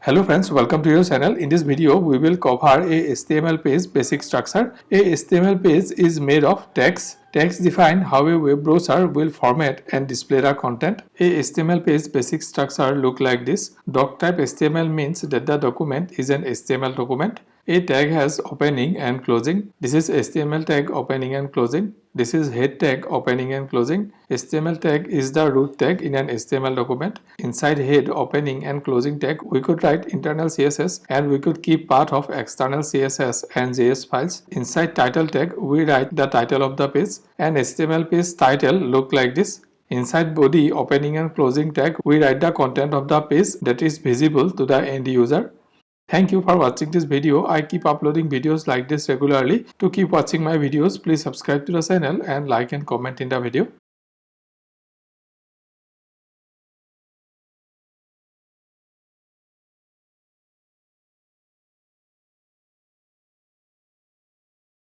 Hello friends, welcome to your channel. In this video, we will cover a HTML page basic structure. A HTML page is made of text. Text define how a web browser will format and display the content. A HTML page basic structure look like this. Doc type HTML means that the document is an HTML document. A tag has opening and closing. This is HTML tag opening and closing. This is head tag opening and closing. HTML tag is the root tag in an HTML document. Inside head opening and closing tag, we could write internal CSS and we could keep part of external CSS and JS files. Inside title tag, we write the title of the page. An HTML page title look like this. Inside body opening and closing tag, we write the content of the page that is visible to the end user. Thank you for watching this video. I keep uploading videos like this regularly. To keep watching my videos, please subscribe to the channel and like and comment in the video.